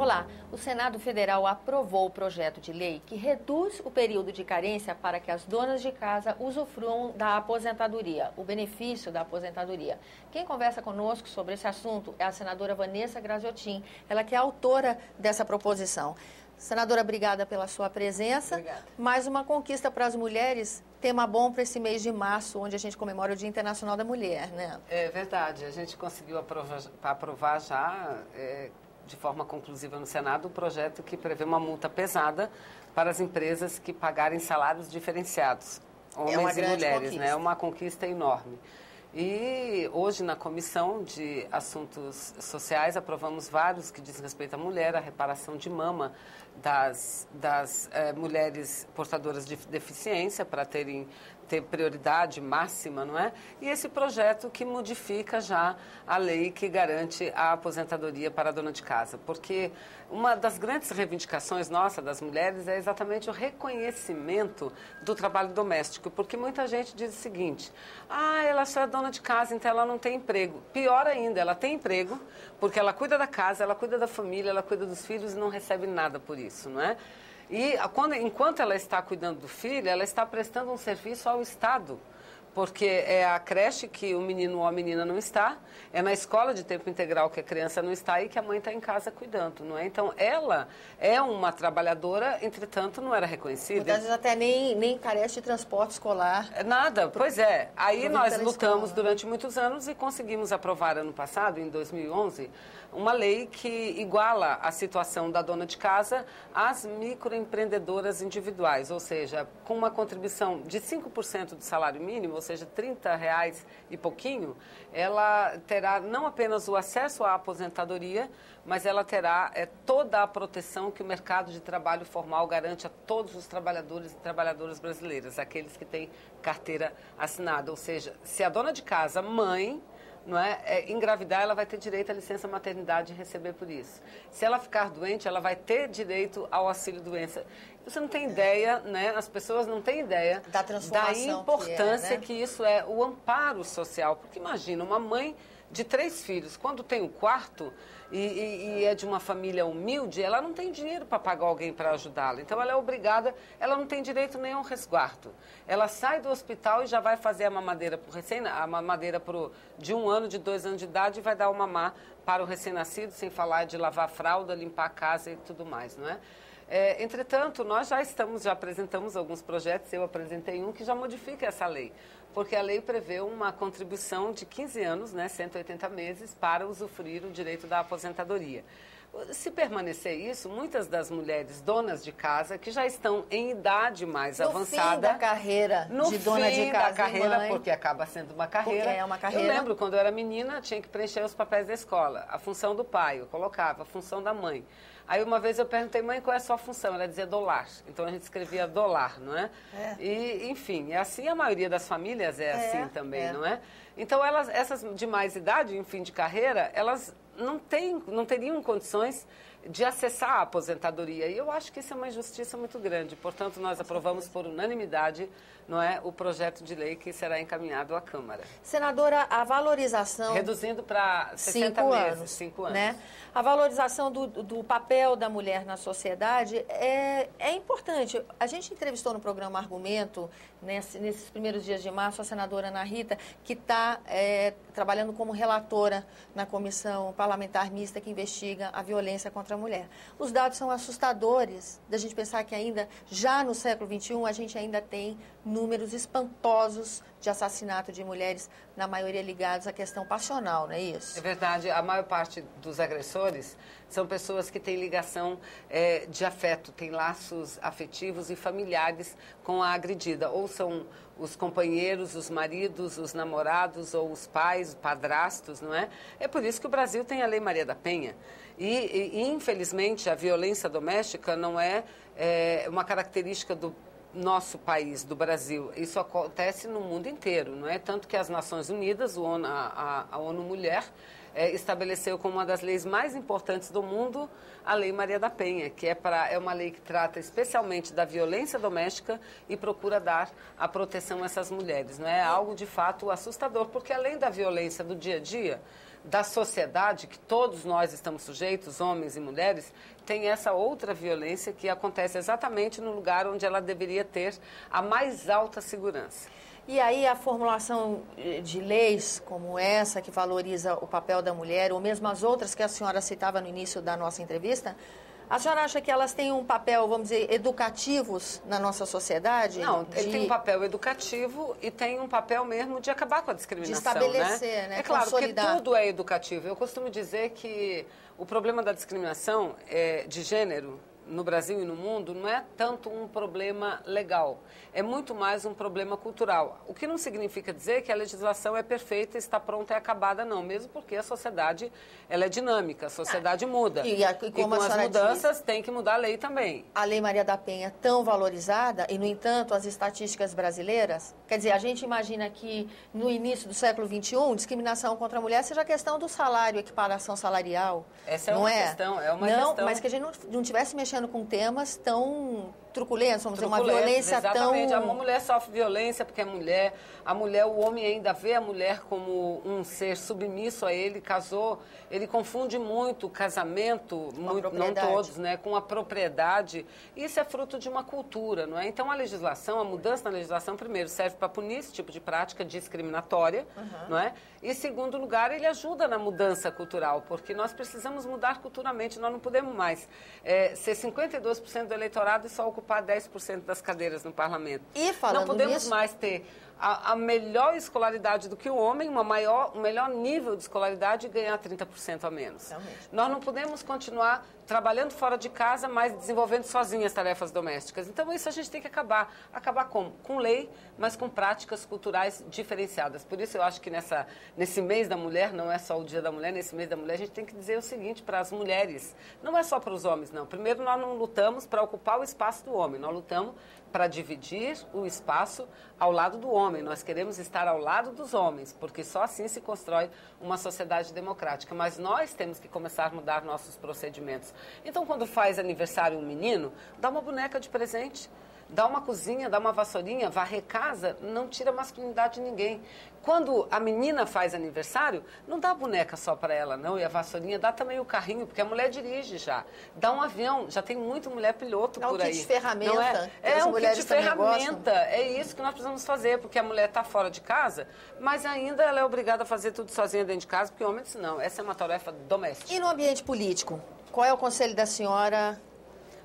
Olá, o Senado Federal aprovou o projeto de lei que reduz o período de carência para que as donas de casa usufruam da aposentadoria, o benefício da aposentadoria. Quem conversa conosco sobre esse assunto é a senadora Vanessa Graziotin, ela que é autora dessa proposição. Senadora, obrigada pela sua presença. Obrigada. Mais uma conquista para as mulheres, tema bom para esse mês de março, onde a gente comemora o Dia Internacional da Mulher, né? É verdade, a gente conseguiu aprovar já, de forma conclusiva no Senado, o projeto que prevê uma multa pesada para as empresas que pagarem salários diferenciados, homens e mulheres, né? É uma conquista enorme. E hoje, na Comissão de Assuntos Sociais, aprovamos vários que dizem respeito à mulher, a reparação de mama das mulheres portadoras de deficiência, para ter prioridade máxima, não é? E esse projeto que modifica já a lei que garante a aposentadoria para a dona de casa. Porque uma das grandes reivindicações nossa, das mulheres, é exatamente o reconhecimento do trabalho doméstico. Porque muita gente diz o seguinte: ela só é dona de casa, então ela não tem emprego. Pior ainda, ela tem emprego, porque ela cuida da casa, ela cuida da família, ela cuida dos filhos e não recebe nada por isso, não é? E enquanto ela está cuidando do filho, ela está prestando um serviço ao Estado, porque é a creche que o menino ou a menina não está, é na escola de tempo integral que a criança não está e que a mãe está em casa cuidando, não é? Então, ela é uma trabalhadora, entretanto, não era reconhecida. Muitas vezes até nem carece de transporte escolar. Nada, pois é. Aí nós lutamos durante muitos anos e conseguimos aprovar ano passado, em 2011, uma lei que iguala a situação da dona de casa às microempreendedoras individuais, ou seja, com uma contribuição de 5% do salário mínimo, ou seja, R$30 e pouquinho, ela terá não apenas o acesso à aposentadoria, mas ela terá toda a proteção que o mercado de trabalho formal garante a todos os trabalhadores e trabalhadoras brasileiras, aqueles que têm carteira assinada. Ou seja, se a dona de casa, mãe, engravidar, ela vai ter direito à licença maternidade e receber por isso. Se ela ficar doente, ela vai ter direito ao auxílio-doença. Você não tem ideia, né? As pessoas não têm ideia da importância que isso é, o amparo social. Porque imagina, uma mãe de 3 filhos, quando tem um quarto e é de uma família humilde, ela não tem dinheiro para pagar alguém para ajudá-la. Então, ela é obrigada, ela não tem direito nem a um resguardo. Ela sai do hospital e já vai fazer a mamadeira de 1 ano, de 2 anos de idade, e vai dar o mamar para o recém-nascido, sem falar de lavar a fralda, limpar a casa e tudo mais, não é? Entretanto, nós já apresentamos alguns projetos, eu apresentei um que já modifica essa lei, porque a lei prevê uma contribuição de 15 anos, 180 meses, para usufruir o direito da aposentadoria. Se permanecer isso, muitas das mulheres donas de casa, que já estão em idade mais avançada... No fim da carreira de dona de casa, carreira, porque acaba sendo uma carreira. Porque é uma carreira. Eu lembro, quando eu era menina, tinha que preencher os papéis da escola. A função do pai, eu colocava, a função da mãe. Aí uma vez eu perguntei, mãe, qual é a sua função? Ela dizia dolar. Então a gente escrevia dolar, não é? E, enfim, assim a maioria das famílias é assim também, não é? Então essas de mais idade, em fim de carreira, elas não teriam condições de acessar a aposentadoria. E eu acho que isso é uma injustiça muito grande. Portanto, nós aprovamos por unanimidade, não é, o projeto de lei que será encaminhado à Câmara. Senadora, a valorização... Reduzindo para 60 meses, 5 anos. Né? A valorização do papel da mulher na sociedade é importante. A gente entrevistou no programa Argumento, nesses primeiros dias de março, a senadora Ana Rita, que está trabalhando como relatora na comissão parlamentar mista que investiga a violência contra a mulher. Os dados são assustadores, da gente pensar que ainda, já no século XXI, a gente ainda tem números espantosos de assassinato de mulheres, na maioria ligados à questão passional, não é isso? É verdade. A maior parte dos agressores são pessoas que têm ligação de afeto, têm laços afetivos e familiares com a agredida. Ou são os companheiros, os maridos, os namorados, ou os pais, os padrastos, não é? É por isso que o Brasil tem a Lei Maria da Penha. E infelizmente, a violência doméstica não é uma característica do nosso país, do Brasil. Isso acontece no mundo inteiro, não é? Tanto que as Nações Unidas, a ONU Mulher, estabeleceu como uma das leis mais importantes do mundo a Lei Maria da Penha, que é uma lei que trata especialmente da violência doméstica e procura dar a proteção a essas mulheres. Não é algo de fato assustador, porque além da violência do dia a dia, da sociedade, que todos nós estamos sujeitos, homens e mulheres, tem essa outra violência que acontece exatamente no lugar onde ela deveria ter a mais alta segurança. E aí a formulação de leis como essa, que valoriza o papel da mulher, ou mesmo as outras que a senhora citava no início da nossa entrevista, a senhora acha que elas têm um papel, vamos dizer, educativos na nossa sociedade? Não, ele tem um papel educativo e tem um papel mesmo de acabar com a discriminação, de estabelecer, né? É claro, consolidar. Porque tudo é educativo. Eu costumo dizer que o problema da discriminação de gênero no Brasil e no mundo não é tanto um problema legal, é muito mais um problema cultural. O que não significa dizer que a legislação é perfeita, está pronta e acabada, não, mesmo porque a sociedade ela é dinâmica, a sociedade muda. E como com as mudanças tem que mudar a lei também. A Lei Maria da Penha tão valorizada e, no entanto, as estatísticas brasileiras, quer dizer, a gente imagina que no início do século XXI, discriminação contra a mulher seja a questão do salário, equiparação salarial. Essa é não uma é? questão, é uma não, questão. Mas que a gente não tivesse mexendo com temas tão truculentos, vamos dizer, uma violência exatamente. tão... Uma mulher sofre violência porque é mulher, o homem ainda vê a mulher como um ser submisso a ele, casou, ele confunde muito o casamento, não todos, né, com a propriedade. Isso é fruto de uma cultura, não é? Então a legislação, a mudança na legislação, primeiro, serve para punir esse tipo de prática discriminatória, não é? E, em segundo lugar, ele ajuda na mudança cultural, porque nós precisamos mudar culturalmente, nós não podemos mais ser 52% do eleitorado e só ocupar 10% das cadeiras no parlamento. E falando não podemos nisso... mais ter a melhor escolaridade do que o homem, um melhor nível de escolaridade e ganhar 30% a menos. Realmente. Nós não podemos continuar trabalhando fora de casa, mas desenvolvendo sozinhas as tarefas domésticas. Então, isso a gente tem que acabar. Acabar como? Com lei, mas com práticas culturais diferenciadas. Por isso, eu acho que nesse mês da mulher, não é só o Dia da Mulher, nesse mês da mulher, a gente tem que dizer o seguinte para as mulheres. Não é só para os homens, não. Primeiro, nós não lutamos para ocupar o espaço do homem. Nós lutamos para dividir o espaço ao lado do homem. Nós queremos estar ao lado dos homens, porque só assim se constrói uma sociedade democrática. Mas nós temos que começar a mudar nossos procedimentos. Então, quando faz aniversário um menino, dá uma boneca de presente. Dá uma cozinha, dá uma vassourinha, varrer casa, não tira a masculinidade de ninguém. Quando a menina faz aniversário, não dá a boneca só para ela, não, e a vassourinha, dá também o carrinho, porque a mulher dirige já. Dá um avião, já tem muita mulher piloto por aí. É um kit de ferramenta. Não é? É um kit de ferramenta, é isso que nós precisamos fazer, porque a mulher está fora de casa, mas ainda ela é obrigada a fazer tudo sozinha dentro de casa, porque o homem diz, não, essa é uma tarefa doméstica. E no ambiente político, qual é o conselho da senhora...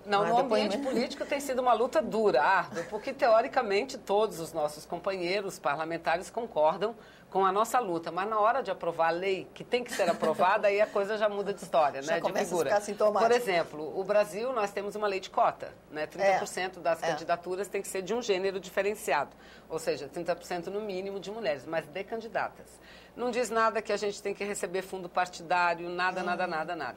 Não, no ambiente político tem sido uma luta dura, árdua, porque teoricamente todos os nossos companheiros parlamentares concordam com a nossa luta, mas na hora de aprovar a lei que tem que ser aprovada, aí a coisa já muda de história, já né, de figura. A ficar sintomático. Por exemplo, o Brasil, nós temos uma lei de cota, né, 30% das candidaturas tem que ser de um gênero diferenciado, ou seja, 30% no mínimo de mulheres, mas de candidatas. Não diz nada que a gente tem que receber fundo partidário, nada.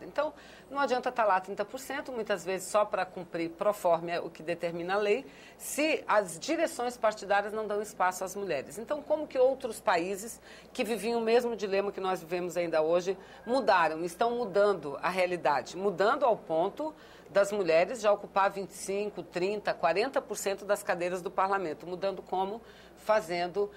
Então, não adianta estar lá 30%, muitas vezes só para cumprir proforme o que determina a lei, se as direções partidárias não dão espaço às mulheres. Então, como que outros países que viviam o mesmo dilema que nós vivemos ainda hoje mudaram, estão mudando a realidade, mudando ao ponto das mulheres já ocupar 25%, 30%, 40% das cadeiras do parlamento, mudando como? Fazendo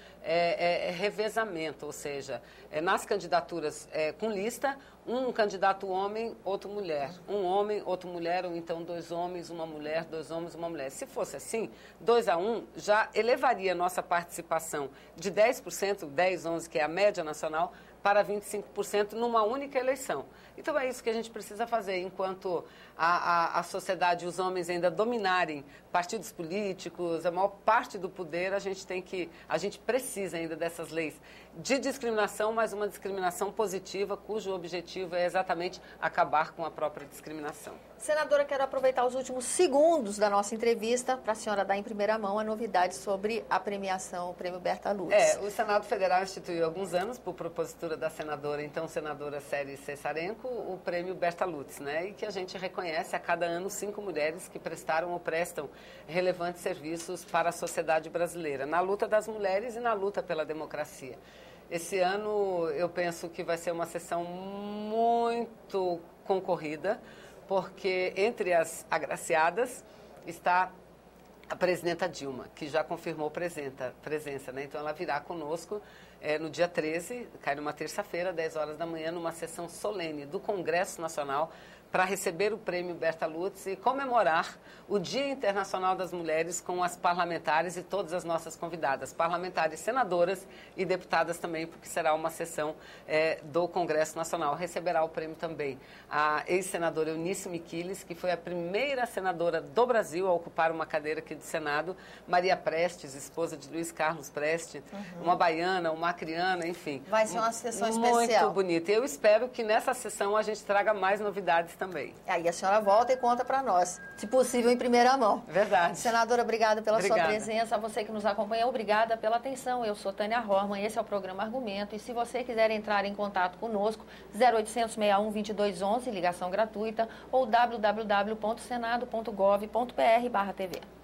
revezamento, ou seja, nas candidaturas com lista, um candidato homem, outro mulher. Um homem, outra mulher, ou então 2 homens, uma mulher, 2 homens, uma mulher. Se fosse assim, 2-1 já elevaria a nossa participação de 10%, 10, 11, que é a média nacional, para 25% numa única eleição. Então é isso que a gente precisa fazer, enquanto a sociedade e os homens ainda dominarem partidos políticos, a maior parte do poder, a gente precisa ainda dessas leis de discriminação, mas uma discriminação positiva, cujo objetivo é exatamente acabar com a própria discriminação. Senadora, quero aproveitar os últimos segundos da nossa entrevista para a senhora dar em primeira mão a novidade sobre a premiação, o Prêmio Berta Lutz. O Senado Federal instituiu há alguns anos, por propositura da senadora, então senadora Célia Cessarenko, o Prêmio Berta Lutz, né? E que a gente reconhece a cada ano 5 mulheres que prestaram ou prestam relevantes serviços para a sociedade brasileira, na luta das mulheres e na luta pela democracia. Esse ano eu penso que vai ser uma sessão muito concorrida, porque entre as agraciadas está a presidenta Dilma, que já confirmou presença, né? Então ela virá conosco no dia 13, cai numa terça-feira, 10 horas da manhã, numa sessão solene do Congresso Nacional, para receber o prêmio Berta Lutz e comemorar o Dia Internacional das Mulheres com as parlamentares e todas as nossas convidadas, parlamentares, senadoras e deputadas também, porque será uma sessão do Congresso Nacional. Receberá o prêmio também a ex-senadora Eunice Miquiles, que foi a primeira senadora do Brasil a ocupar uma cadeira aqui do Senado, Maria Prestes, esposa de Luiz Carlos Prestes, uma baiana, uma acriana, enfim. Vai ser uma sessão especial. Muito bonita. Eu espero que nessa sessão a gente traga mais novidades também. Aí a senhora volta e conta para nós, se possível em primeira mão. Verdade. Senadora, obrigada pela sua presença. A você que nos acompanha, obrigada pela atenção. Eu sou Tânia Horman, esse é o programa Argumento. E se você quiser entrar em contato conosco, 0800 61 2211, ligação gratuita, ou www.senado.gov.br/TV.